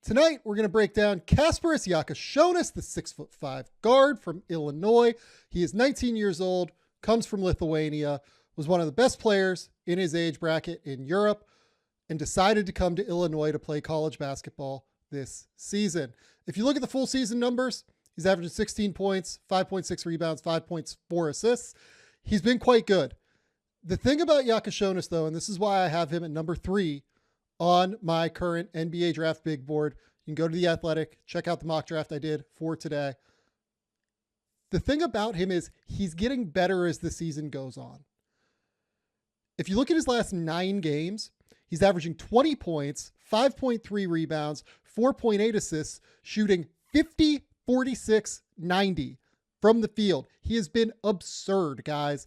Tonight, we're going to break down Kasparas Jakucionis, the 6'5" guard from Illinois. He is 19 years old, comes from Lithuania, was one of the best players in his age bracket in Europe, and decided to come to Illinois to play college basketball this season. If you look at the full season numbers, he's averaging 16 points, 5.6 rebounds, 5.4 assists. He's been quite good. The thing about Yakucionis, though, and this is why I have him at number 3 on my current NBA draft big board. You can go to The Athletic, check out the mock draft I did for today. The thing about him is he's getting better as the season goes on. If you look at his last 9 games, he's averaging 20 points, 5.3 rebounds, 4.8 assists, shooting 50, 46, 90 from the field. He has been absurd, guys.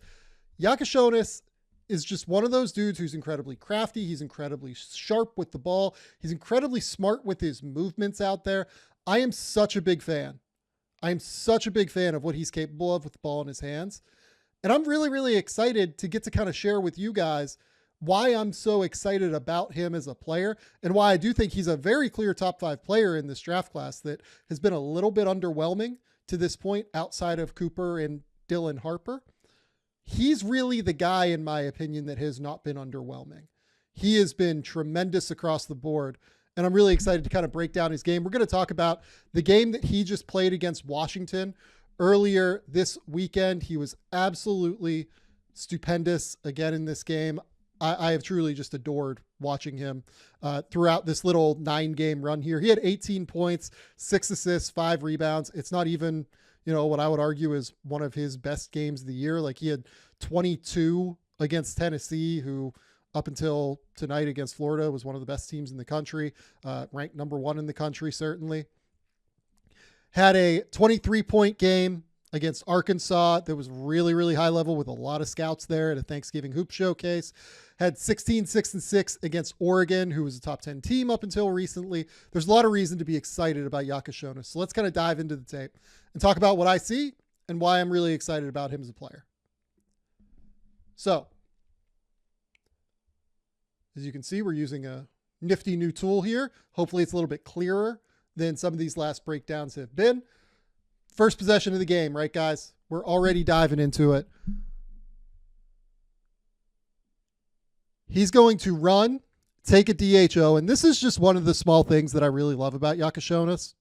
Yakucionis is just one of those dudes who's incredibly crafty. He's incredibly sharp with the ball. He's incredibly smart with his movements out there. I am such a big fan. I am such a big fan of what he's capable of with the ball in his hands. And I'm really, really excited to get to kind of share with you guys why I'm so excited about him as a player and why I do think he's a very clear top 5 player in this draft class that has been a little bit underwhelming to this point outside of Cooper and Dylan Harper. He's really the guy, in my opinion, that has not been underwhelming. He has been tremendous across the board, and I'm really excited to kind of break down his game. We're going to talk about the game that he just played against Washington earlier this weekend. He was absolutely stupendous again in this game. I have truly just adored watching him throughout this little 9-game run here. He had 18 points, 6 assists, 5 rebounds. It's not even, what I would argue is one of his best games of the year. Like, he had 22 against Tennessee, who up until tonight against Florida was one of the best teams in the country, ranked number 1 in the country, certainly. Had a 23-point game against Arkansas that was really, really high level with a lot of scouts there at a Thanksgiving Hoop Showcase. Had 16, 6, and 6 against Oregon, who was a top 10 team up until recently. There's a lot of reason to be excited about Yakucionis. So let's kind of dive into the tape and talk about what I see and why I'm really excited about him as a player. So, as you can see, we're using a nifty new tool here. Hopefully it's a little bit clearer than some of these last breakdowns have been. First possession of the game, right, guys? We're already diving into it. He's going to run, take a DHO, and this is just one of the small things that I really love about Yakucionis.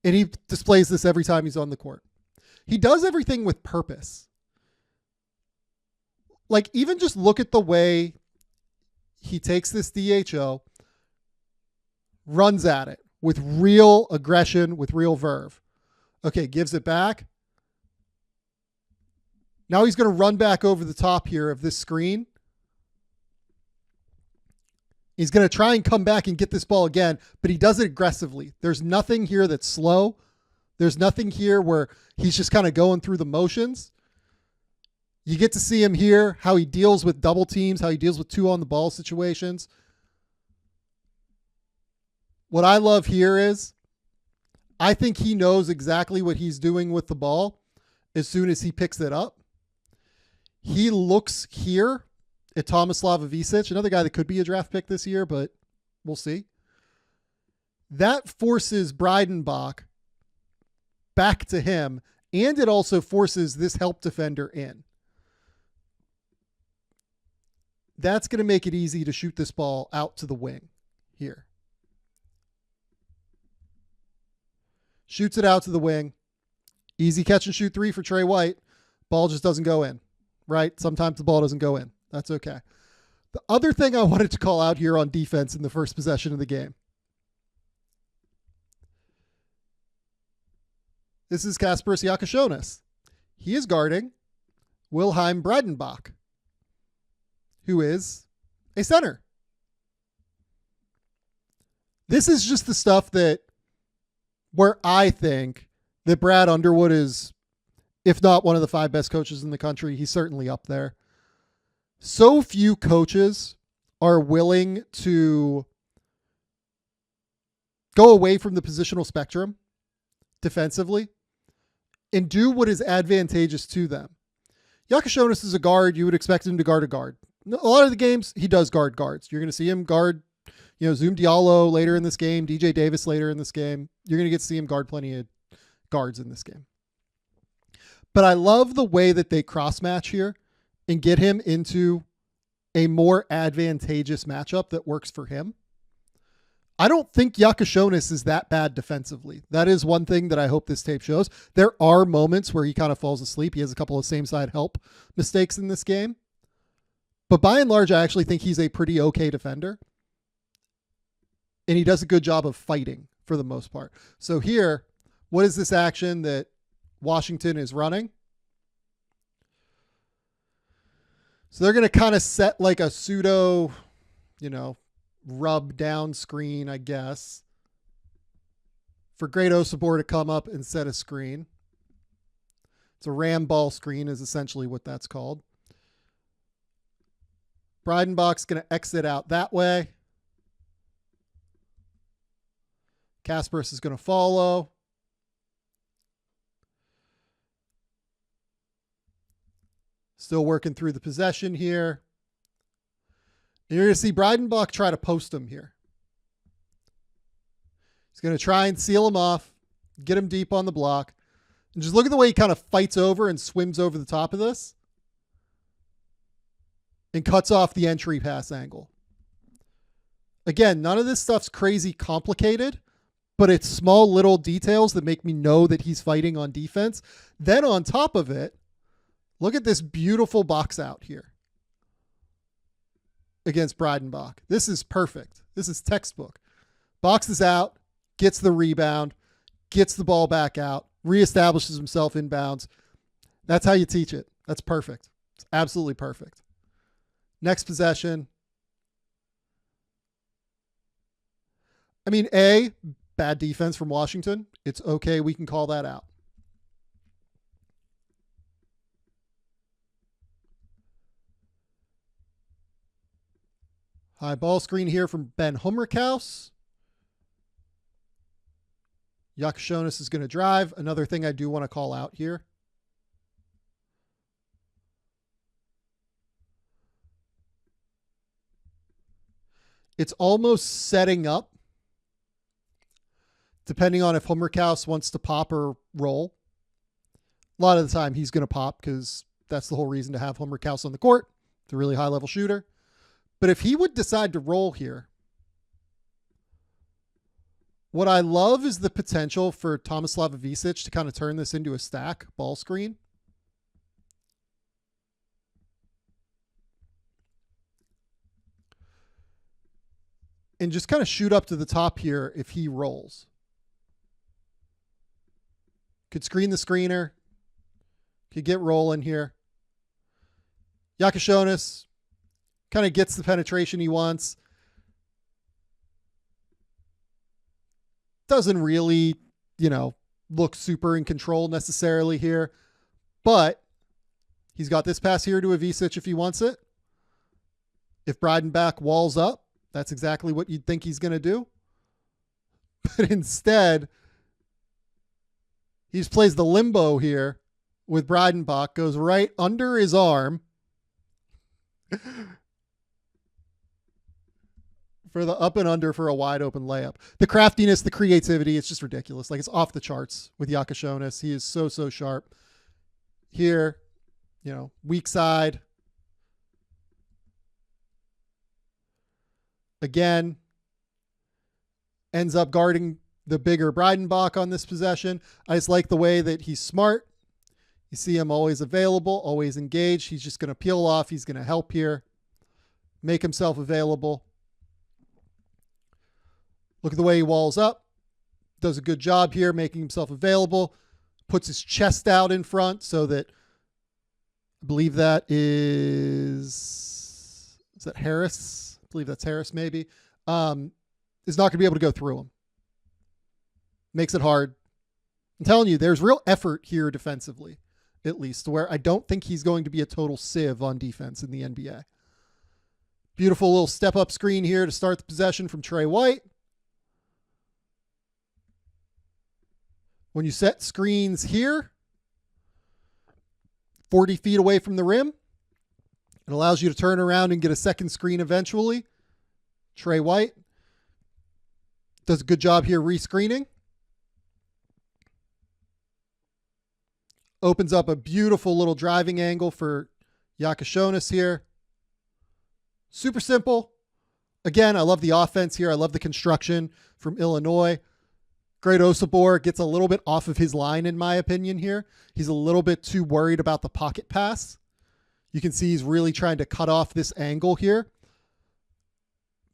And he displays this every time he's on the court. He does everything with purpose. Like, even just look at the way he takes this DHO, runs at it with real aggression, with real verve. Okay, gives it back. Now he's going to run back over the top here of this screen. He's going to try and come back and get this ball again, but he does it aggressively. There's nothing here that's slow. There's nothing here where he's just kind of going through the motions. You get to see him here, how he deals with double teams, how he deals with 2-on-the-ball situations. What I love here is I think he knows exactly what he's doing with the ball as soon as he picks it up. He looks here at Tomislav Ivicic, another guy that could be a draft pick this year, but we'll see. That forces Breidenbach back to him, and it also forces this help defender in. That's going to make it easy to shoot this ball out to the wing here. Shoots it out to the wing. Easy catch and shoot 3 for Trey White. Ball just doesn't go in, right? Sometimes the ball doesn't go in. That's okay. The other thing I wanted to call out here on defense in the first possession of the game. This is Kasparas Jakucionis. He is guarding Wilhelm Breidenbach, who is a center. This is just the stuff where I think that Brad Underwood is, if not one of the 5 best coaches in the country, he's certainly up there. So few coaches are willing to go away from the positional spectrum defensively and do what is advantageous to them. Yakucionis is a guard. You would expect him to guard a guard. A lot of the games, he does guard guards. You're going to see him guard Zoom Diallo later in this game, DJ Davis later in this game. You're going to get to see him guard plenty of guards in this game. But I love the way that they cross match here and get him into a more advantageous matchup that works for him. I don't think Yakucionis is that bad defensively. That is one thing that I hope this tape shows. There are moments where he kind of falls asleep. He has a couple of same side help mistakes in this game. But by and large, I actually think he's a pretty okay defender. And he does a good job of fighting for the most part. So here, what is this action that Washington is running? So they're going to kind of set like a pseudo, rub down screen, I guess, for Great Osabor to come up and set a screen. It's a ram ball screen is essentially what that's called. Breidenbach's going to exit out that way. Kasparas is going to follow. Still working through the possession here. And you're going to see Breidenbach try to post him here. He's going to try and seal him off, get him deep on the block. And just look at the way he kind of fights over and swims over the top of this and cuts off the entry pass angle. Again, none of this stuff's crazy complicated, but it's small little details that make me know that he's fighting on defense. Then on top of it, look at this beautiful box out here against Breidenbach. This is perfect. This is textbook. Boxes out, gets the rebound, gets the ball back out, reestablishes himself inbounds. That's how you teach it. That's perfect. It's absolutely perfect. Next possession. I mean, bad defense from Washington. It's okay. We can call that out. High ball screen here from Ben Hummerkaus. Yakucionis is going to drive. Another thing I do want to call out here. It's almost setting up, depending on if Hummerkaus wants to pop or roll. A lot of the time he's going to pop because that's the whole reason to have Hummerkaus on the court. It's a really high-level shooter. But if he would decide to roll here, what I love is the potential for Tomislav Ivicic to kind of turn this into a stack ball screen. And just kind of shoot up to the top here if he rolls. Could screen the screener. Could get rolling here. Yakucionis kind of gets the penetration he wants. Doesn't really, look super in control necessarily here. But he's got this pass here to Ivicic if he wants it. If Breidenbach walls up, that's exactly what you'd think he's going to do. But instead, he just plays the limbo here with Breidenbach, goes right under his arm for the up and under for a wide open layup. The craftiness, the creativity, it's just ridiculous. Like, it's off the charts with Yakucionis. He is so, so sharp. Here, weak side. Again, ends up guarding the bigger Breidenbach on this possession. I just like the way that he's smart. You see him always available, always engaged. He's just going to peel off. He's going to help here, make himself available. Look at the way he walls up. Does a good job here, making himself available. Puts his chest out in front so that, I believe that is that Harris? I believe that's Harris maybe. Is not going to be able to go through him. Makes it hard. I'm telling you, there's real effort here defensively, at least, where I don't think he's going to be a total sieve on defense in the NBA. Beautiful little step-up screen here to start the possession from Trey White. When you set screens here, 40 feet away from the rim, it allows you to turn around and get a second screen eventually. Trey White Does a good job here rescreening. Opens up a beautiful little driving angle for Yakucionis here. Super simple. Again, I love the offense here. I love the construction from Illinois. Great Osabor gets a little bit off of his line, in my opinion here. He's a little bit too worried about the pocket pass. You can see he's really trying to cut off this angle here.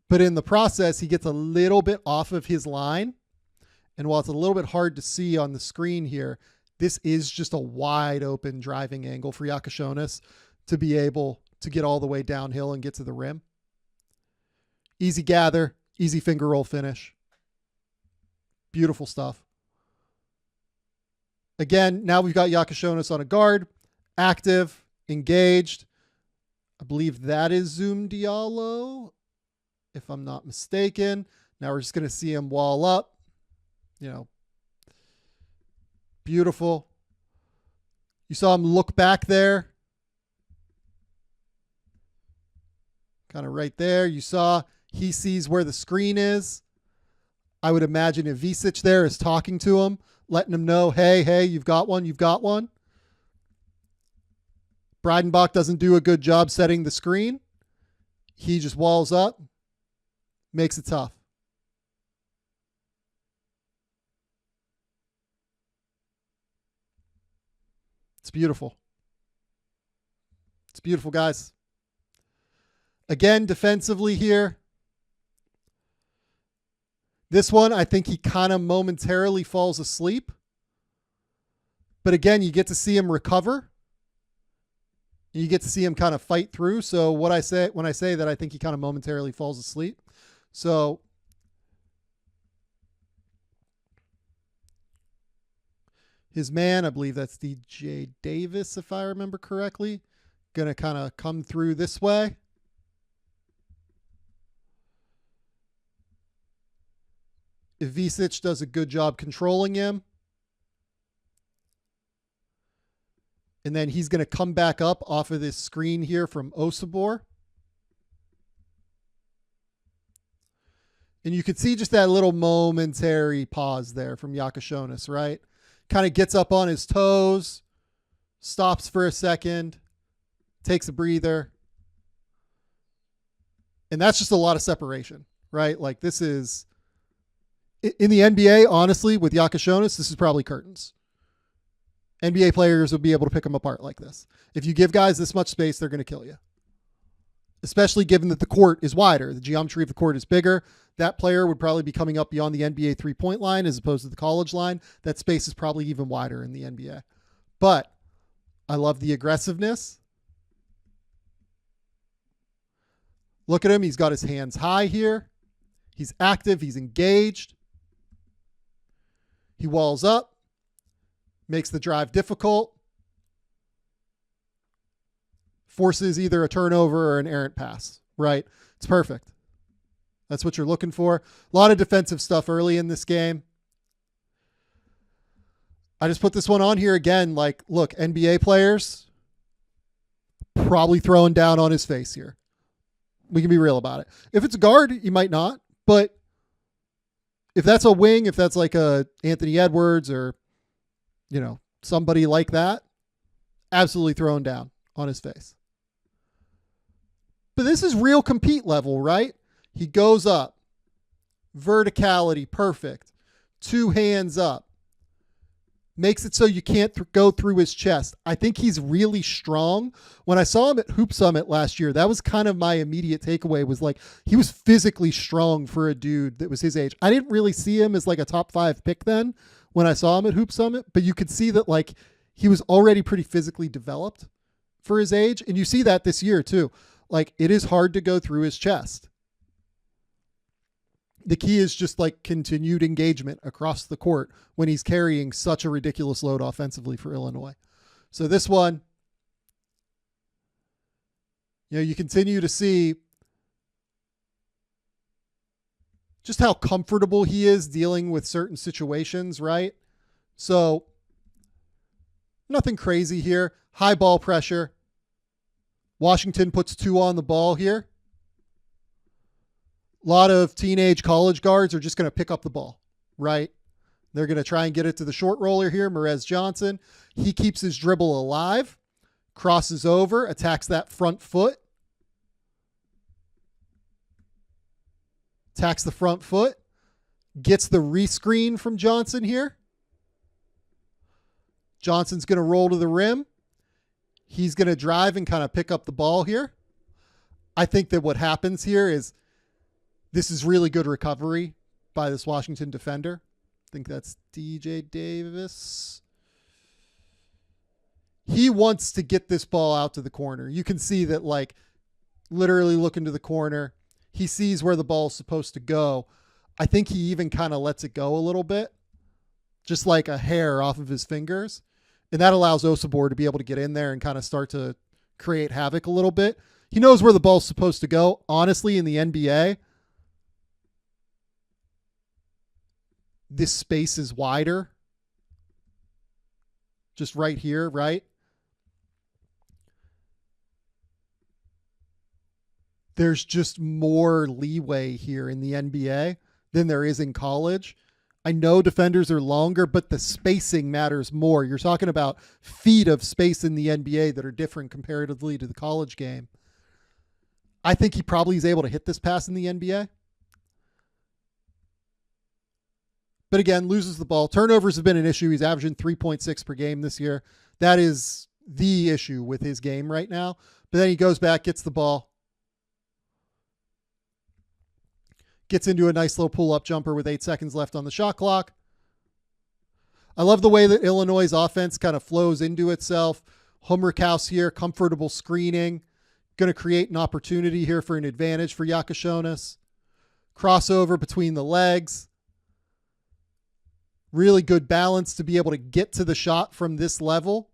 But in the process, he gets a little bit off of his line. And while it's a little bit hard to see on the screen here, this is just a wide open driving angle for Yakucionis to be able to get all the way downhill and get to the rim. Easy gather, easy finger roll finish. Beautiful stuff. Again, now we've got Yakucionis on a guard, active, engaged. I believe that is Zoom Diallo, if I'm not mistaken. Now we're just going to see him wall up. You know, beautiful. You saw him look back there. Kind of right there. You saw he sees where the screen is. I would imagine if Vecenie there is talking to him, letting him know, hey, you've got one, you've got one. Breidenbach doesn't do a good job setting the screen. He just walls up, makes it tough. It's beautiful. It's beautiful, guys. Again, defensively here. This one, I think he kind of momentarily falls asleep. But again, you get to see him recover. You get to see him kind of fight through. So what I say when I say that, I think he kind of momentarily falls asleep. So his man, I believe that's DJ Davis, if I remember correctly, going to kind of come through this way. If Vecenie does a good job controlling him, and then he's going to come back up off of this screen here from Osabor. And you can see just that little momentary pause there from Yakucionis, right? Kind of gets up on his toes, stops for a second, takes a breather. And that's just a lot of separation, right? Like this is, in the NBA, honestly, with Yakucionis, this is probably curtains. NBA players would be able to pick them apart like this. If you give guys this much space, they're going to kill you. Especially given that the court is wider. The geometry of the court is bigger. That player would probably be coming up beyond the NBA three-point line as opposed to the college line. That space is probably even wider in the NBA. But I love the aggressiveness. Look at him. He's got his hands high here. He's active. He's engaged. He walls up. Makes the drive difficult. Forces either a turnover or an errant pass, right? It's perfect. That's what you're looking for. A lot of defensive stuff early in this game. I just put this one on here again. Like, look, NBA players probably throwing down on his face here. We can be real about it. If it's a guard, you might not. But if that's a wing, if that's like a Anthony Edwards or, you know, somebody like that, absolutely throwing down on his face. But this is real compete level, right? He goes up. Verticality, perfect. Two hands up. Makes it so you can't go through his chest. I think he's really strong. When I saw him at Hoop Summit last year, that was kind of my immediate takeaway, was like he was physically strong for a dude that was his age. I didn't really see him as like a top 5 pick then when I saw him at Hoop Summit, but you could see that like he was already pretty physically developed for his age. And you see that this year too. Like it is hard to go through his chest. The key is just like continued engagement across the court when he's carrying such a ridiculous load offensively for Illinois. So this one, you know, you continue to see just how comfortable he is dealing with certain situations, right? So nothing crazy here. High ball pressure. Washington puts 2 on the ball here. A lot of teenage college guards are just going to pick up the ball, right? They're going to try and get it to the short roller here, Merez Johnson. He keeps his dribble alive, crosses over, attacks that front foot. Attacks the front foot. Gets the rescreen from Johnson here. Johnson's going to roll to the rim. He's going to drive and kind of pick up the ball here. I think that what happens here is this is really good recovery by this Washington defender. I think that's DJ Davis. He wants to get this ball out to the corner. You can see that, like, literally looking to the corner. He sees where the ball is supposed to go. I think he even kind of lets it go a little bit, just like a hair off of his fingers. And that allows Osabor to be able to get in there and kind of start to create havoc a little bit. He knows where the ball's supposed to go. Honestly, in the NBA, this space is wider. Just right here, right? There's just more leeway here in the NBA than there is in college. I know defenders are longer, but the spacing matters more. You're talking about feet of space in the NBA that are different comparatively to the college game. I think he probably is able to hit this pass in the NBA. But again, loses the ball. Turnovers have been an issue. He's averaging 3.6 per game this year. That is the issue with his game right now. But then he goes back, gets the ball. Gets into a nice little pull-up jumper with 8 seconds left on the shot clock. I love the way that Illinois' offense kind of flows into itself. Hummerkaus here, comfortable screening. Going to create an opportunity here for an advantage for Yakucionis. Crossover between the legs. Really good balance to be able to get to the shot from this level.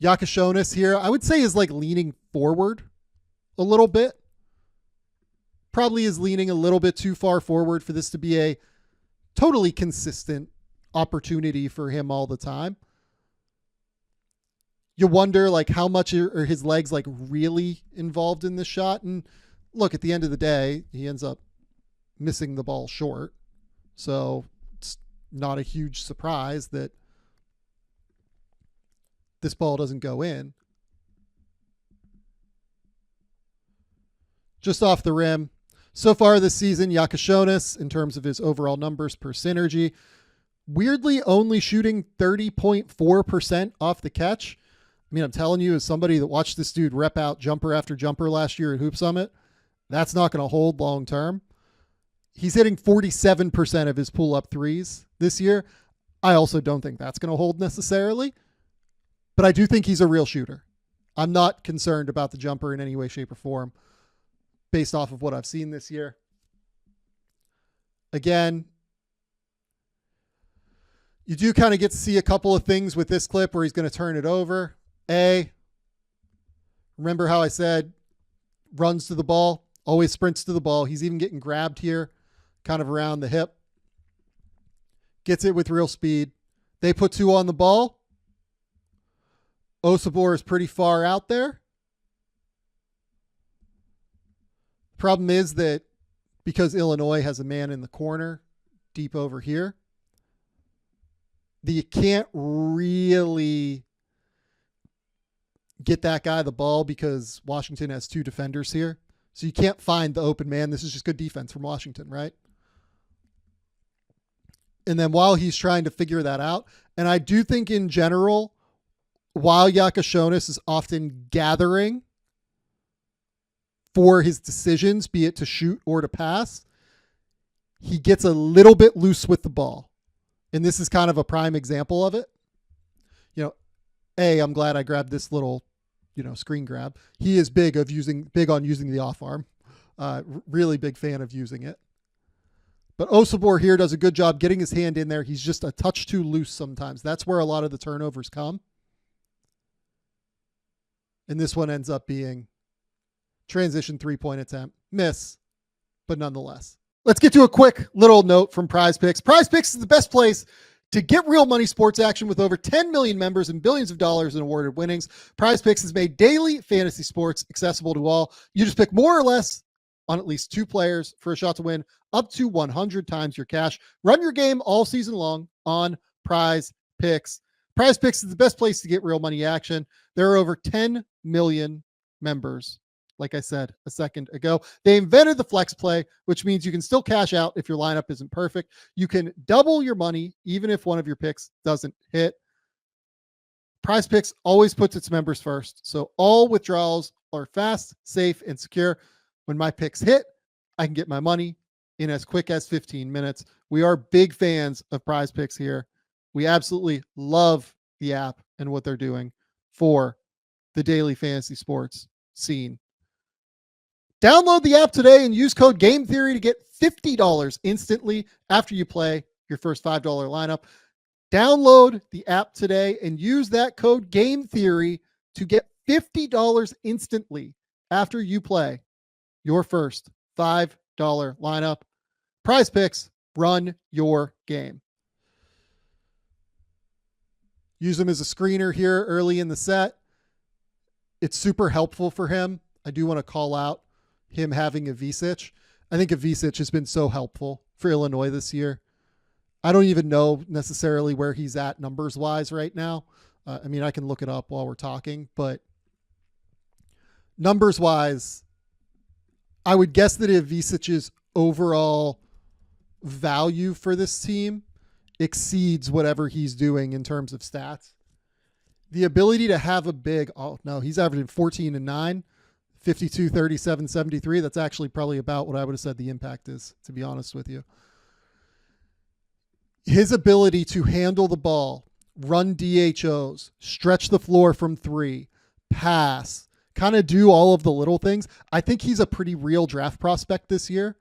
Yakucionis here, I would say, is like leaning forward a little bit. Probably is leaning a little bit too far forward for this to be a totally consistent opportunity for him all the time. You wonder, like, how much are his legs, like, really involved in this shot? And look, at the end of the day, he ends up missing the ball short. So it's not a huge surprise that this ball doesn't go in. Just off the rim. So far this season, Yakucionis, in terms of his overall numbers per synergy, weirdly only shooting 30.4% off the catch. I mean, I'm telling you, as somebody that watched this dude rep out jumper after jumper last year at Hoop Summit, that's not going to hold long term. He's hitting 47% of his pull-up threes this year. I also don't think that's going to hold necessarily, but I do think he's a real shooter. I'm not concerned about the jumper in any way, shape, or form based off of what I've seen this year. Again, you do kind of get to see a couple of things with this clip where he's going to turn it over. Remember how I said runs to the ball, always sprints to the ball. He's even getting grabbed here, kind of around the hip. Gets it with real speed. They put 2 on the ball. Osabor is pretty far out there. Problem is that because Illinois has a man in the corner deep over here, that you can't really get that guy the ball because Washington has 2 defenders here. So you can't find the open man. This is just good defense from Washington, right? And then while he's trying to figure that out, and I do think in general, while Yakucionis is often gathering for his decisions, be it to shoot or to pass, he gets a little bit loose with the ball. And this is kind of a prime example of it. You know, I'm glad I grabbed this little, screen grab. He is big on using the off arm. Really big fan of using it. But Osabor here does a good job getting his hand in there. He's just a touch too loose sometimes. That's where a lot of the turnovers come. And this one ends up being transition 3-point attempt. Miss, but nonetheless. Let's get to a quick little note from Prize Picks. Prize Picks is the best place To get real money sports action with over 10 million members and billions of dollars in awarded winnings, Prize Picks has made daily fantasy sports accessible to all. You just pick more or less on at least 2 players for a shot to win up to 100 times your cash. Run your game all season long on Prize Picks. Prize Picks is the best place to get real money action. There are over 10 million members. Like I said a second ago, they invented the flex play, which means you can still cash out if your lineup isn't perfect. You can double your money even if one of your picks doesn't hit. Prize Picks always puts its members first, so all withdrawals are fast, safe, and secure. When my picks hit, I can get my money in as quick as 15 minutes. We are big fans of Prize Picks here. We absolutely love the app and what they're doing for the daily fantasy sports scene. Download the app today and use code GameTheory to get $50 instantly after you play your first $5 lineup. Download the app today and use that code GameTheory to get $50 instantly after you play your first $5 lineup. Prize Picks, run your game. Use him as a screener here early in the set. It's super helpful for him. I do want to call out him having a Vecenie. I think a Vecenie has been so helpful for Illinois this year. I don't even know necessarily where he's at numbers wise right now. I mean, I can look it up while we're talking, but numbers wise, I would guess that a Vecenie's overall value for this team exceeds whatever he's doing in terms of stats. The ability to have a big, oh no, he's averaging 14 and 9. 52, 37, 73. That's actually probably about what I would have said the impact is, to be honest with you. His ability to handle the ball, run DHOs, stretch the floor from 3, pass, kind of do all of the little things. I think he's a pretty real draft prospect this year.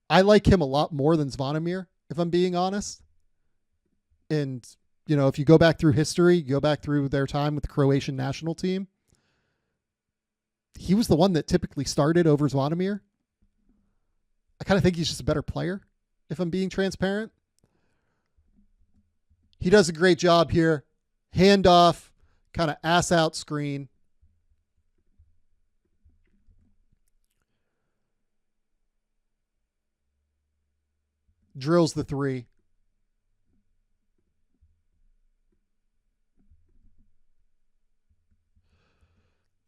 I like him a lot more than Zvonimir, if I'm being honest. And, you know, if you go back through history, go back through their time with the Croatian national team, he was the one that typically started over Zvonimir. I kind of think he's just a better player, if I'm being transparent. He does a great job here. Handoff, kind of ass out screen. Drills the 3.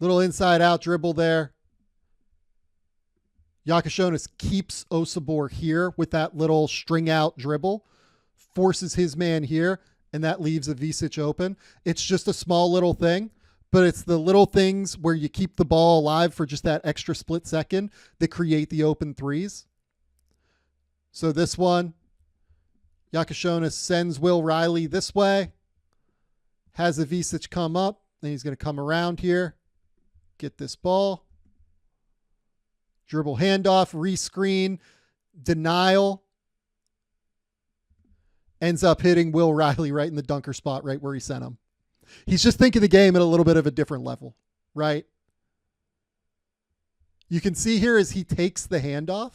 Little inside out dribble there. Yakucionis keeps Osobor here with that little string out dribble, forces his man here, and that leaves a Vecenie open. It's just a small little thing, but it's the little things where you keep the ball alive for just that extra split second that create the open threes. So this one, Yakucionis sends Will Riley this way, has a Vecenie come up, then he's going to come around here. Get this ball. Dribble handoff, rescreen, denial. Ends up hitting Will Riley right in the dunker spot, right where he sent him. He's just thinking the game at a little bit of a different level, right? You can see here as he takes the handoff,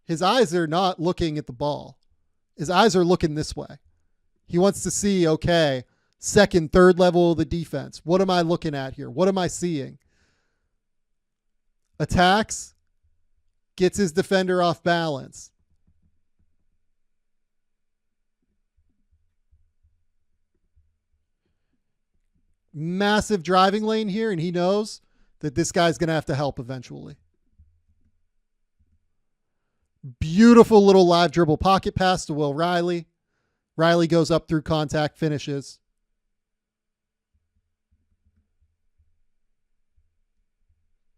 his eyes are not looking at the ball. His eyes are looking this way. He wants to see, okay, second, third level of the defense. What am I looking at here? What am I seeing? Attacks, gets his defender off balance. Massive driving lane here, and he knows that this guy's going to have to help eventually. Beautiful little live dribble pocket pass to Will Riley. Riley goes up through contact, finishes.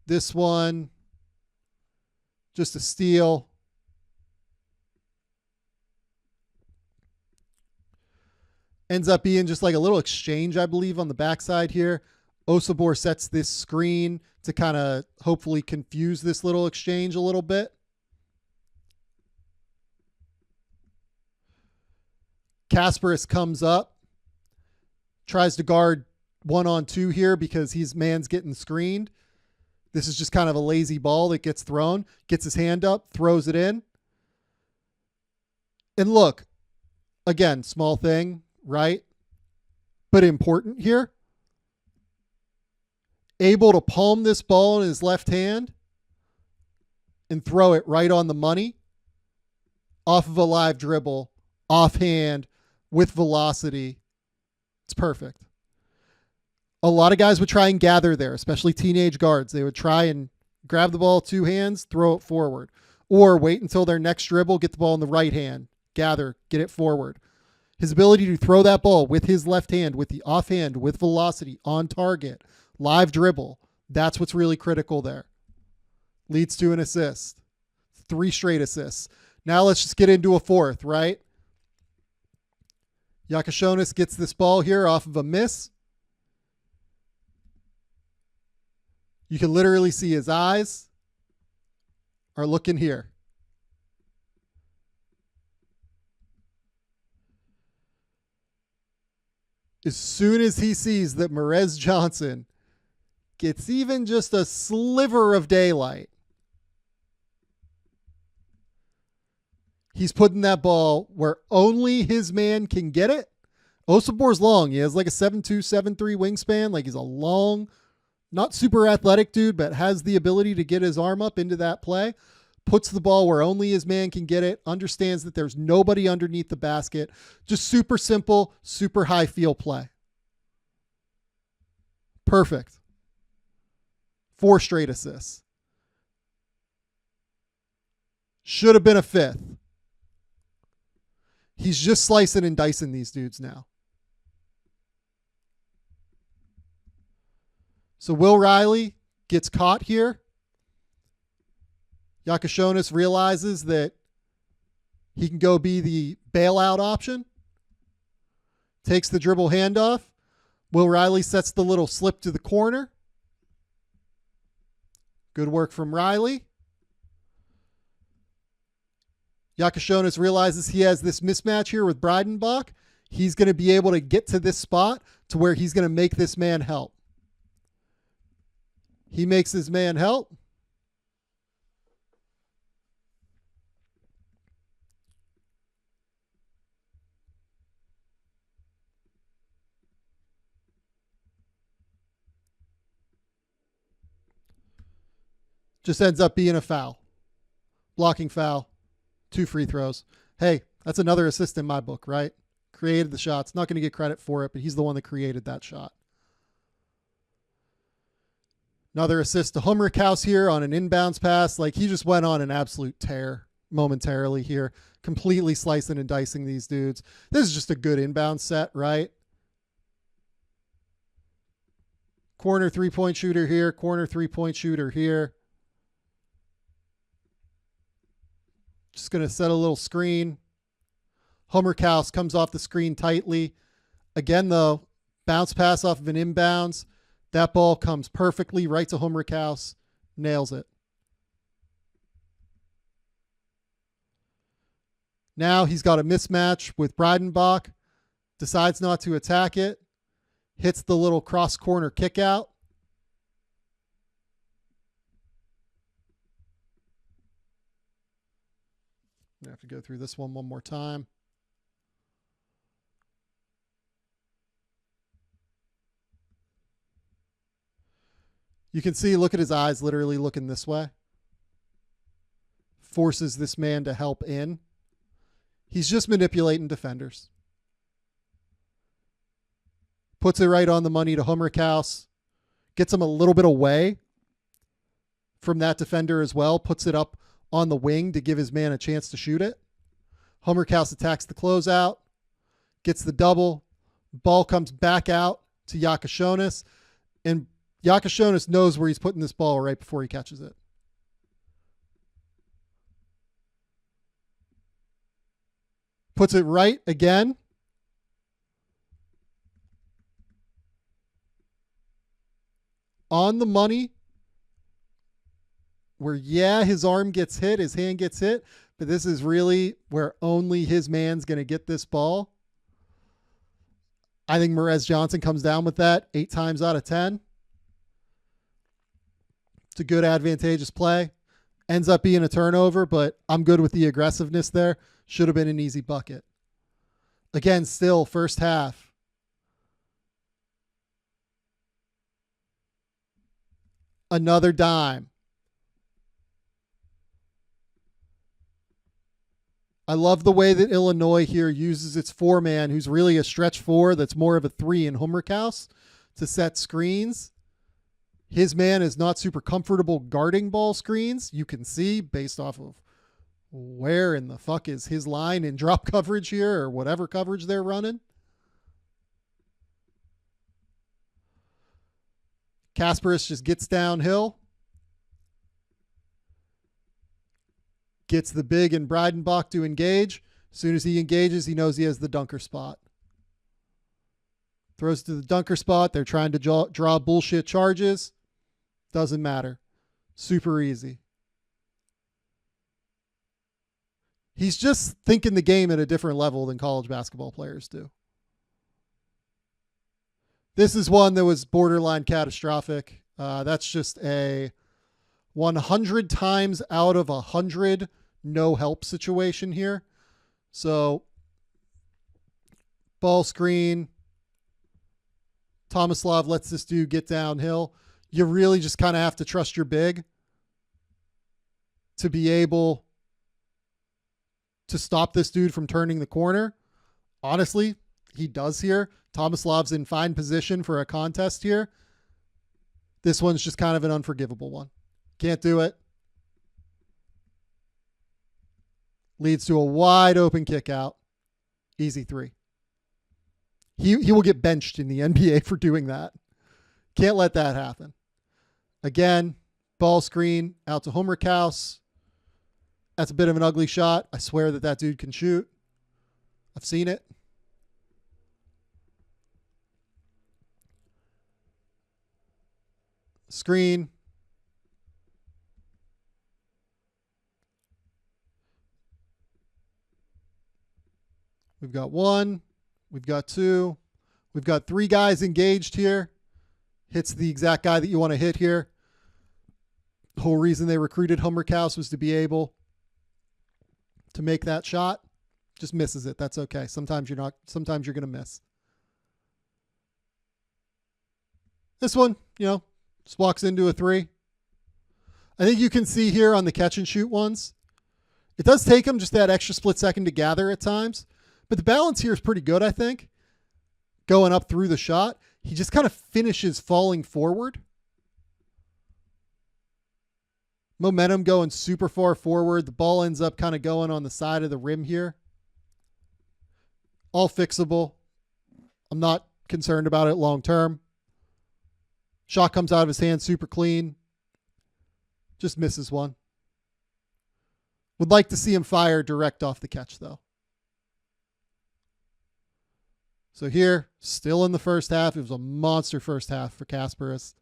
This one, just a steal. Ends up being just like a little exchange, I believe, on the backside here. Osobor sets this screen to kind of hopefully confuse this little exchange a little bit. Kasparas comes up, tries to guard 1-on-2 here because his man's getting screened. This is just kind of a lazy ball that gets thrown, gets his hand up, throws it in. And look, again, small thing, right? But important here. Able to palm this ball in his left hand and throw it right on the money off of a live dribble, offhand, with velocity. It's perfect. A lot of guys would try and gather there, especially teenage guards. They would try and grab the ball 2 hands, throw it forward, or wait until their next dribble, get the ball in the right hand, gather, get it forward. His ability to throw that ball with his left hand, with the offhand, with velocity, on target, live dribble, that's what's really critical there. Leads to an assist. 3 straight assists. Now let's just get into a fourth, right? Yakucionis gets this ball here off of a miss. You can literally see his eyes are looking here. As soon as he sees that Perez Johnson gets even just a sliver of daylight, he's putting that ball where only his man can get it. Osobor's long. He has like a 7'2", 7'3" wingspan. Like, he's a long, not super athletic dude, but has the ability to get his arm up into that play. Puts the ball where only his man can get it. Understands that there's nobody underneath the basket. Just super simple, super high feel play. Perfect. 4 straight assists. Should have been a 5th. He's just slicing and dicing these dudes now. So Will Riley gets caught here. Yakucionis realizes that he can go be the bailout option. Takes the dribble handoff. Will Riley sets the little slip to the corner. Good work from Riley. Yakucionis realizes he has this mismatch here with Breidenbach. He's going to be able to get to this spot to where he's going to make this man help. He makes his man help. Just ends up being a foul. Blocking foul. 2 free throws. Hey, that's another assist in my book, right? Created the shots. Not going to get credit for it, but he's the one that created that shot. Another assist to Humrickhouse here on an inbounds pass. Like, he just went on an absolute tear momentarily here. Completely slicing and dicing these dudes. This is just a good inbound set, right? Corner 3-point shooter here. Corner 3-point shooter here. Just going to set a little screen. Humrickhouse comes off the screen tightly. Again, though, bounce pass off of an inbounds. That ball comes perfectly right to Humrickhouse. Nails it. Now he's got a mismatch with Breidenbach. Decides not to attack it. Hits the little cross corner kick out. I have to go through this one more time. You can see, look at his eyes literally looking this way. Forces this man to help in. He's just manipulating defenders. Puts it right on the money to Humrickhouse. Gets him a little bit away from that defender as well. Puts it up on the wing to give his man a chance to shoot it. Humrickhouse attacks the closeout. Gets the double. Ball comes back out to Yakucionis. And Yakucionis knows where he's putting this ball right before he catches it. Puts it right again. On the money. Where, yeah, his arm gets hit, his hand gets hit, but this is really where only his man's going to get this ball. I think Perez Johnson comes down with that 8 times out of 10. It's a good advantageous play. Ends up being a turnover, but I'm good with the aggressiveness there. Should have been an easy bucket. Again, still first half. Another dime. I love the way that Illinois here uses its 4-man, who's really a stretch 4 that's more of a 3 in Hummerkaus, to set screens. His man is not super comfortable guarding ball screens. You can see based off of where in the fuck is his line in drop coverage here, or whatever coverage they're running. Kasparas just gets downhill. Gets the big and Breidenbach to engage. As soon as he engages, he knows he has the dunker spot. Throws to the dunker spot. They're trying to draw bullshit charges. Doesn't matter. Super easy. He's just thinking the game at a different level than college basketball players do. This is one that was borderline catastrophic. That's just a 100 times out of 100 no help situation here. So ball screen. Tomislav lets this dude get downhill. You really just kind of have to trust your big to be able to stop this dude from turning the corner. Honestly, he does here. Tomislav's in fine position for a contest here. This one's just kind of an unforgivable one. Can't do it. Leads to a wide open kick out. Easy 3. He will get benched in the NBA for doing that. Can't let that happen. Again, ball screen out to Hummerkaus. That's a bit of an ugly shot. I swear that dude can shoot. I've seen it. Screen. We've got 1. We've got 2. We've got 3 guys engaged here. Hits the exact guy that you want to hit here. The whole reason they recruited Hummerkaus was to be able to make that shot. Just misses it. That's okay. Sometimes you're going to miss. This one, just walks into a 3. I think you can see here on the catch and shoot ones, it does take him just that extra split second to gather at times, but the balance here is pretty good, I think. Going up through the shot, he just kind of finishes falling forward. Momentum going super far forward. The ball ends up kind of going on the side of the rim here. All fixable. I'm not concerned about it long term. Shot comes out of his hand super clean. Just misses one. Would like to see him fire direct off the catch, though. So here, still in the first half. It was a monster first half for Kasparas.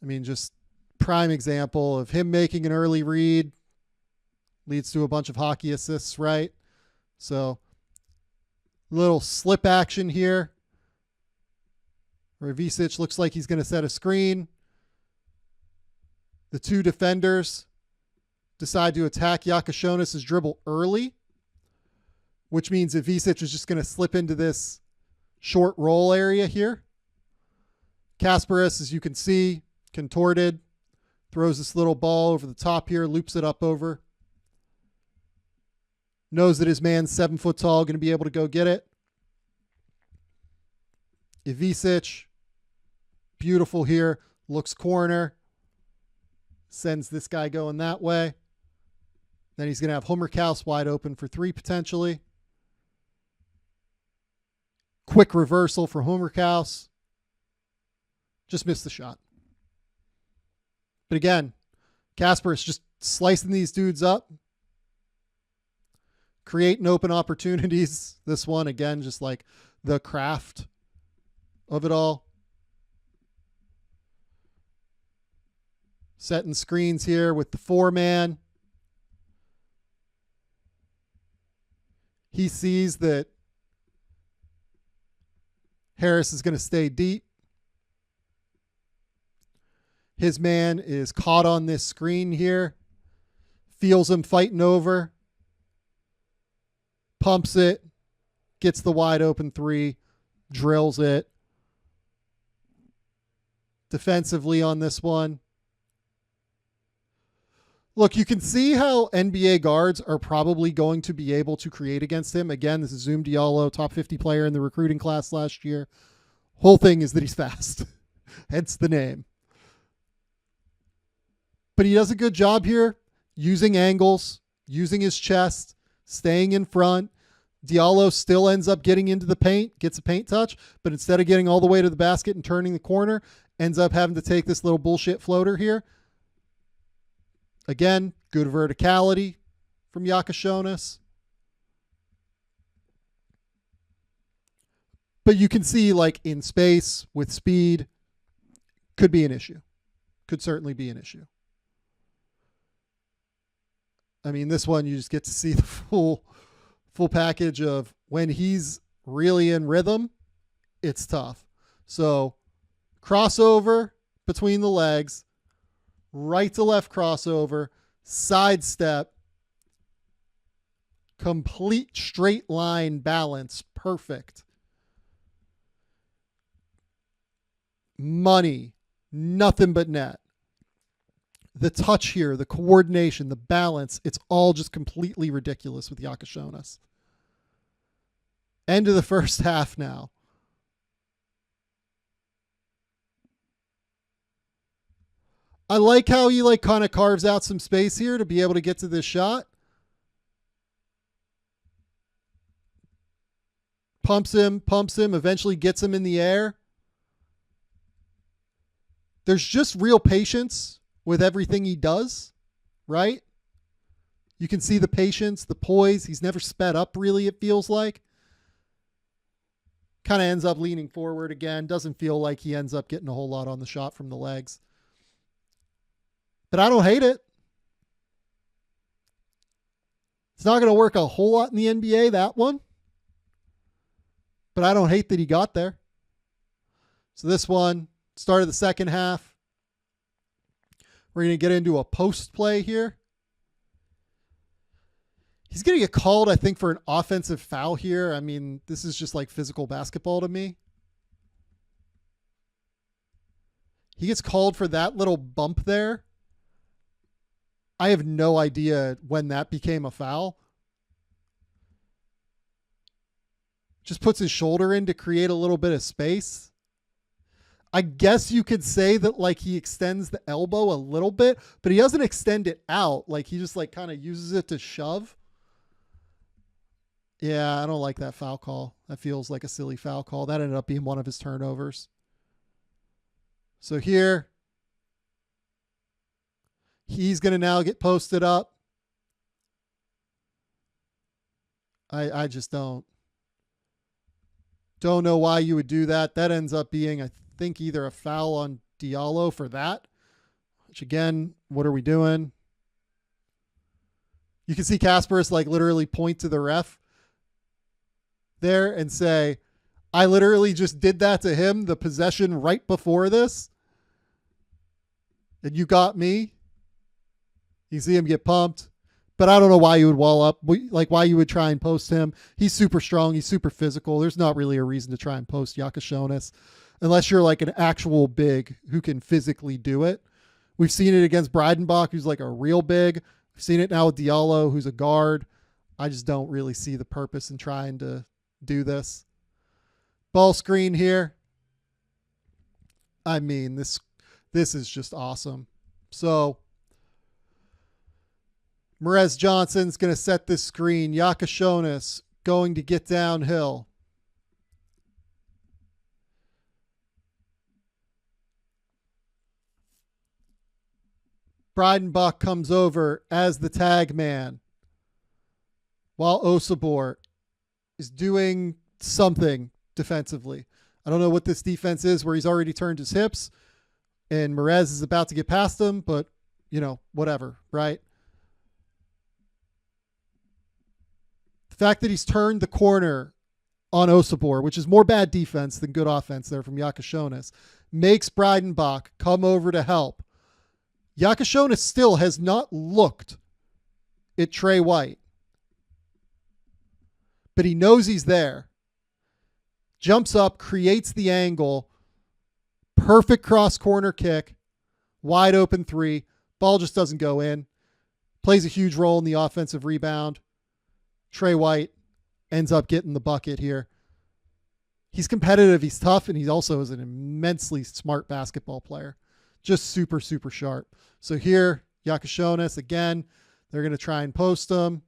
I mean, just prime example of him making an early read. Leads to a bunch of hockey assists, right? So, little slip action here. Where Vecenie looks like he's going to set a screen. The 2 defenders decide to attack Yakucionis' dribble early, which means that Vecenie is just going to slip into this short roll area here. Kasparas, as you can see, contorted, throws this little ball over the top here, loops it up over. Knows that his man's 7 foot tall, going to be able to go get it. Vecenie, beautiful here, looks corner, sends this guy going that way. Then he's going to have Hummerkaus wide open for 3 potentially. Quick reversal for Hummerkaus. Just missed the shot. But again, Kasparas just slicing these dudes up. Creating open opportunities. This one, again, just like the craft of it all. Setting screens here with the 4-man. He sees that Harris is going to stay deep. His man is caught on this screen here. Feels him fighting over. Pumps it. Gets the wide open three. Drills it. Defensively on this one. Look, you can see how NBA guards are probably going to be able to create against him. Again, this is Zoom Diallo, top 50 player in the recruiting class last year. Whole thing is that he's fast. Hence the name. But he does a good job here using angles, using his chest, staying in front. Diallo still ends up getting into the paint, gets a paint touch, but instead of getting all the way to the basket and turning the corner, ends up having to take this little bullshit floater here. Again, good verticality from Yakucionis. But you can see, like, in space with speed, could be an issue. Could certainly be an issue. I mean, this one, you just get to see the full package of when he's really in rhythm, it's tough. So, crossover between the legs, right to left crossover, sidestep, complete straight line balance, perfect. Money, nothing but net. The touch here, the coordination, the balance, it's all just completely ridiculous with Yakucionis. End of the first half now. I like how he like kind of carves out some space here to be able to get to this shot. Pumps him, eventually gets him in the air. There's just real patience with everything he does, right? You can see the patience, the poise. He's never sped up, really, it feels like. Kind of ends up leaning forward again. Doesn't feel like he ends up getting a whole lot on the shot from the legs. But I don't hate it. It's not going to work a whole lot in the NBA, that one. But I don't hate that he got there. So this one, start of the second half. We're going to get into a post play here. He's going to get called, I think, for an offensive foul here. I mean, this is just like physical basketball to me. He gets called for that little bump there. I have no idea when that became a foul. Just puts his shoulder in to create a little bit of space. I guess you could say that like he extends the elbow a little bit, but he doesn't extend it out. Like he just like kind of uses it to shove. Yeah, I don't like that foul call. That feels like a silly foul call. That ended up being one of his turnovers. So here, he's going to now get posted up. I just don't know why you would do that. That ends up being, I think, either a foul on Diallo for that, which again, what are we doing? You can see Kasparas like literally point to the ref there and say, I literally just did that to him, the possession right before this. And you got me. You see him get pumped. But I don't know why you would wall up, like why you would try and post him. He's super strong. He's super physical. There's not really a reason to try and post Yakucionis unless you're like an actual big who can physically do it. We've seen it against Breidenbach, who's like a real big. We've seen it now with Diallo, who's a guard. I just don't really see the purpose in trying to do this. Ball screen here. I mean, this is just awesome. So Merez Johnson's going to set this screen. Yakucionis going to get downhill. Breidenbach comes over as the tag man while Osabor is doing something defensively. I don't know what this defense is where he's already turned his hips and Merez is about to get past him, but, you know, whatever, right? The fact that he's turned the corner on Osabor, which is more bad defense than good offense there from Yakucionis, makes Breidenbach come over to help. Jakucionis still has not looked at Trey White, but he knows he's there. Jumps up, creates the angle, perfect cross corner kick, wide open three. Ball just doesn't go in. Plays a huge role in the offensive rebound. Trey White ends up getting the bucket here. He's competitive, he's tough, and he also is an immensely smart basketball player. Just super, super sharp. So here, Yakucionis, again, they're going to try and post him.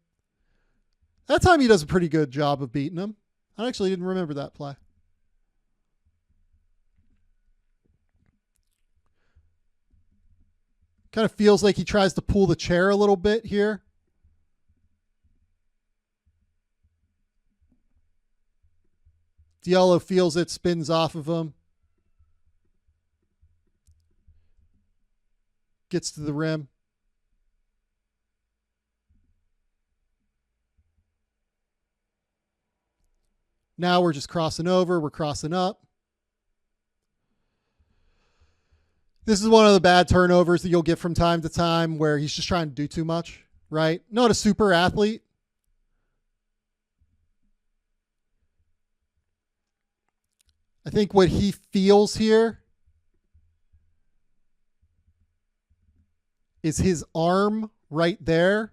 That time he does a pretty good job of beating him. I actually didn't remember that play. Kind of feels like he tries to pull the chair a little bit here. Diallo feels it, spins off of him. Gets to the rim. Now we're just crossing over. We're crossing up. This is one of the bad turnovers that you'll get from time to time where he's just trying to do too much, right? Not a super athlete. I think what he feels here is his arm right there.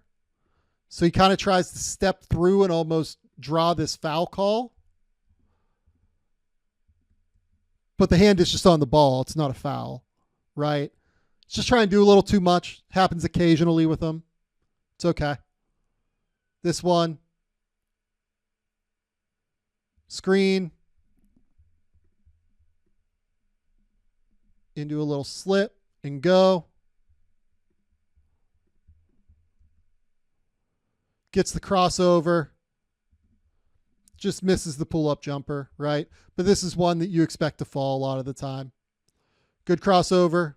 So he kind of tries to step through and almost draw this foul call. But the hand is just on the ball. It's not a foul, right? It's just trying to do a little too much. Happens occasionally with him. It's okay. This one. Screen. Into a little slip and go. Gets the crossover. Just misses the pull-up jumper, right? But this is one that you expect to fall a lot of the time. Good crossover.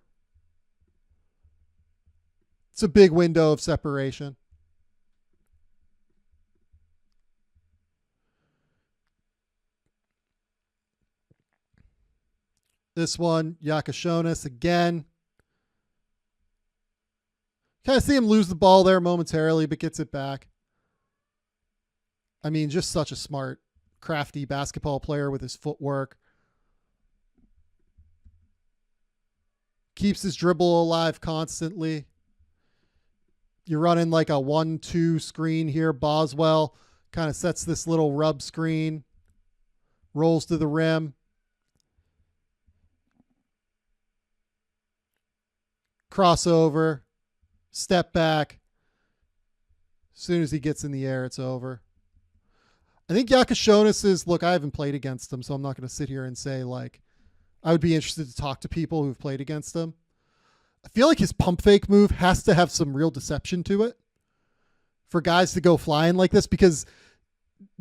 It's a big window of separation. This one, Yakucionis again. Kind of see him lose the ball there momentarily, but gets it back. I mean, just such a smart, crafty basketball player with his footwork. Keeps his dribble alive constantly. You're running like a 1-2 screen here. Boswell kind of sets this little rub screen. Rolls to the rim. Crossover. Step back. As soon as he gets in the air, it's over. I think Yakucionis is, look, I haven't played against him, so I'm not going to sit here and say, like, I would be interested to talk to people who've played against him. I feel like his pump fake move has to have some real deception to it for guys to go flying like this, because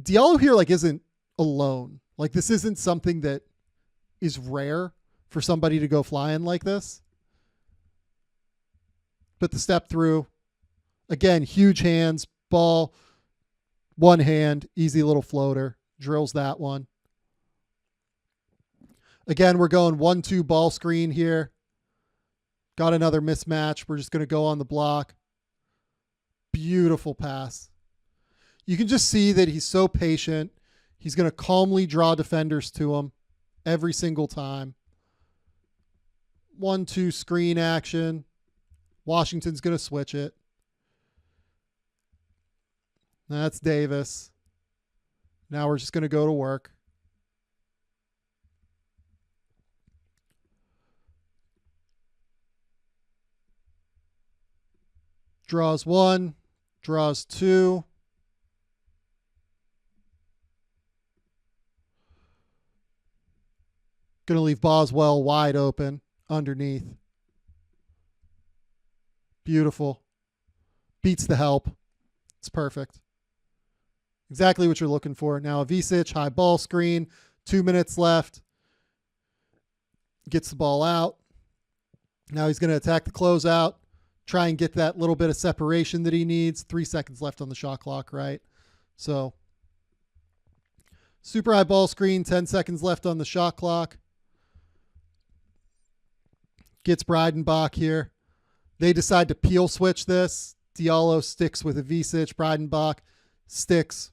Diallo here, like, isn't alone. Like, this isn't something that is rare for somebody to go flying like this. But the step through, again, huge hands, ball, one hand, easy little floater, drills that one. Again, we're going 1-2 ball screen here. Got another mismatch. We're just going to go on the block. Beautiful pass. You can just see that he's so patient. He's going to calmly draw defenders to him every single time. 1-2 screen action. Washington's going to switch it. That's Davis. Now we're just going to go to work. Draws one. Draws two. Going to leave Boswell wide open underneath. Beautiful. Beats the help. It's perfect. Exactly what you're looking for. Now Vecenie, high ball screen. 2 minutes left. Gets the ball out. Now he's going to attack the closeout. Try and get that little bit of separation that he needs. 3 seconds left on the shot clock, right? So super high ball screen. 10 seconds left on the shot clock. Gets Breidenbach here. They decide to peel switch this. Diallo sticks with a Vecenie. Breidenbach sticks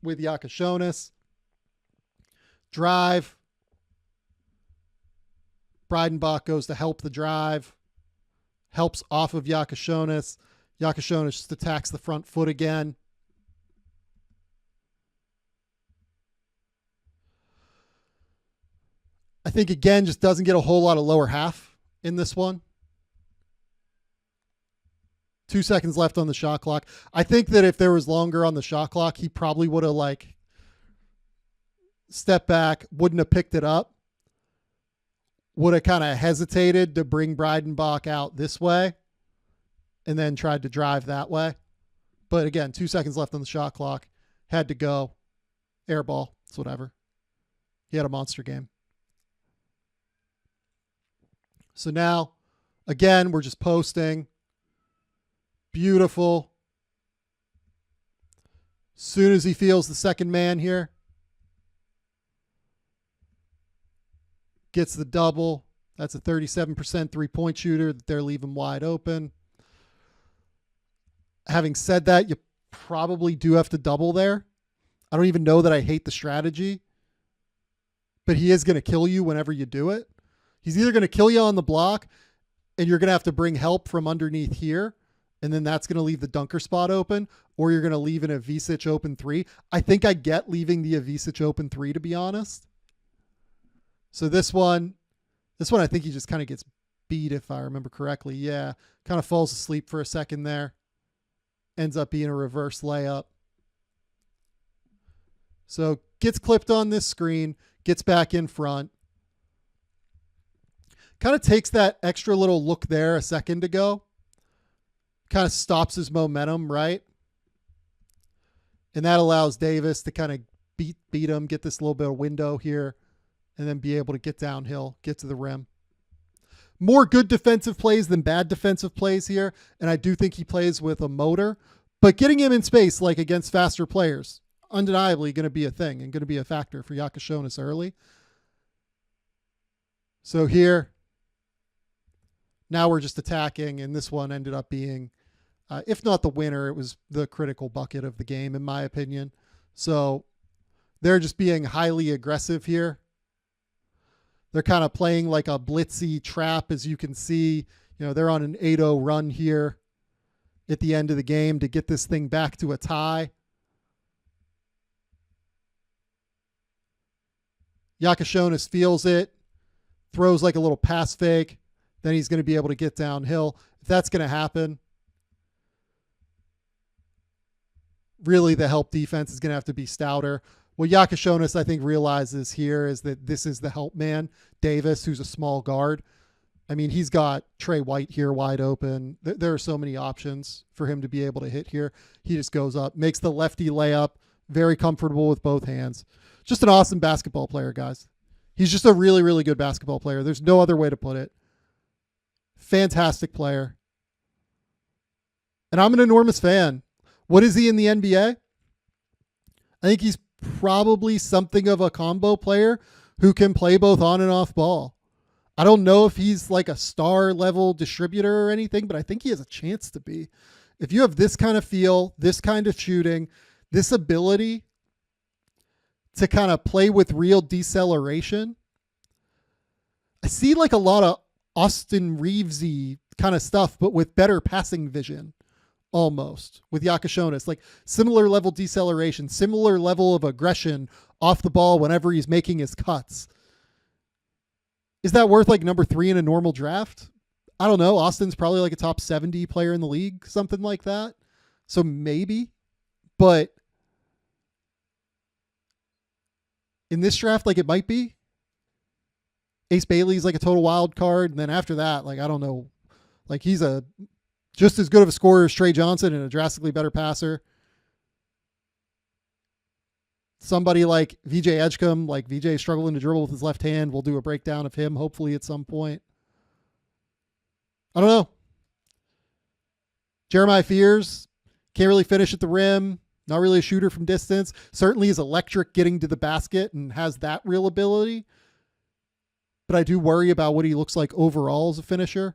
with Yakucionis. Drive. Breidenbach goes to help the drive. Helps off of Yakucionis. Yakucionis just attacks the front foot again. I think, again, just doesn't get a whole lot of lower half in this one. 2 seconds left on the shot clock. I think that if there was longer on the shot clock, he probably would have, like, stepped back, wouldn't have picked it up, would have kind of hesitated to bring Breidenbach out this way, and then tried to drive that way. But, again, 2 seconds left on the shot clock. Had to go. Air ball. It's whatever. He had a monster game. So now, again, we're just posting. Beautiful. Soon as he feels the second man here, gets the double. That's a 37% three-point shooter that they're leaving wide open. Having said that, you probably do have to double there. I don't even know that I hate the strategy, but he is going to kill you whenever you do it. He's either going to kill you on the block and you're going to have to bring help from underneath here, and then that's going to leave the dunker spot open, or you're going to leave an Vecenie open three. I think I get leaving the Vecenie open three, to be honest. So this one I think he just kind of gets beat, if I remember correctly. Yeah, kind of falls asleep for a second there. Ends up being a reverse layup. So gets clipped on this screen, gets back in front. Kind of takes that extra little look there a second ago. Kind of stops his momentum, right? And that allows Davis to kind of beat him, get this little bit of window here, and then be able to get downhill, get to the rim. More good defensive plays than bad defensive plays here, and I do think he plays with a motor. But getting him in space, like against faster players, undeniably going to be a thing and going to be a factor for Yakucionis early. So here, now we're just attacking, and this one ended up being, if not the winner, it was the critical bucket of the game, in my opinion. So they're just being highly aggressive here. They're kind of playing like a blitzy trap, as you can see. You know, they're on an 8-0 run here at the end of the game to get this thing back to a tie. Yakucionis feels it, throws like a little pass fake. Then he's going to be able to get downhill. If that's going to happen, really the help defense is going to have to be stouter. What Yakucionis, I think, realizes here is that this is the help man, Davis, who's a small guard. I mean, he's got Trey White here wide open. There are so many options for him to be able to hit here. He just goes up, makes the lefty layup, very comfortable with both hands. Just an awesome basketball player, guys. He's just a really, really good basketball player. There's no other way to put it. Fantastic player. And I'm an enormous fan. What is he in the NBA? I think he's probably something of a combo player who can play both on and off ball. I don't know if he's like a star level distributor or anything, but I think he has a chance to be. If you have this kind of feel, this kind of shooting, this ability to kind of play with real deceleration, I see like a lot of Austin Reevesy kind of stuff, but with better passing vision, almost, with Yakucionis. Like similar level deceleration, similar level of aggression off the ball whenever he's making his cuts. Is that worth like number 3 in a normal draft? I don't know. Austin's probably like a top 70 player in the league, something like that. So maybe, but in this draft, like it might be. Ace Bailey's like a total wild card. And then after that, like, I don't know, like he's a just as good of a scorer as Trey Johnson and a drastically better passer. Somebody like VJ Edgecombe, like VJ struggling to dribble with his left hand. We'll do a breakdown of him, hopefully at some point. I don't know. Jeremiah Fears, can't really finish at the rim. Not really a shooter from distance. Certainly is electric getting to the basket and has that real ability. but I do worry about what he looks like overall as a finisher.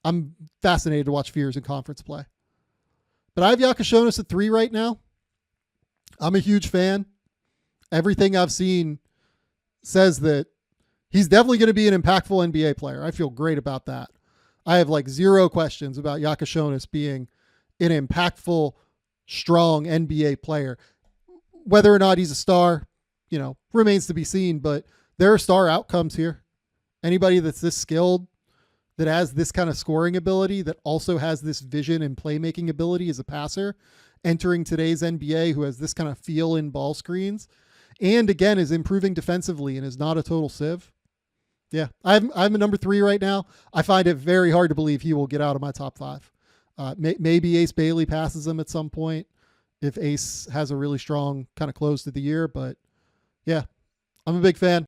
I'm fascinated to watch Fears in conference play. But I have Jakucionis at 3 right now. I'm a huge fan. Everything I've seen says that he's definitely going to be an impactful NBA player. I feel great about that. I have like 0 questions about Yakucionis being an impactful, strong NBA player. Whether or not he's a star, remains to be seen, but there are star outcomes here. Anybody that's this skilled, that has this kind of scoring ability, that also has this vision and playmaking ability as a passer, entering today's NBA, who has this kind of feel in ball screens, and again is improving defensively and is not a total sieve. Yeah, I'm a number 3 right now. I find it very hard to believe he will get out of my top 5. Maybe Ace Bailey passes him at some point if Ace has a really strong kind of close to the year, but yeah, I'm a big fan.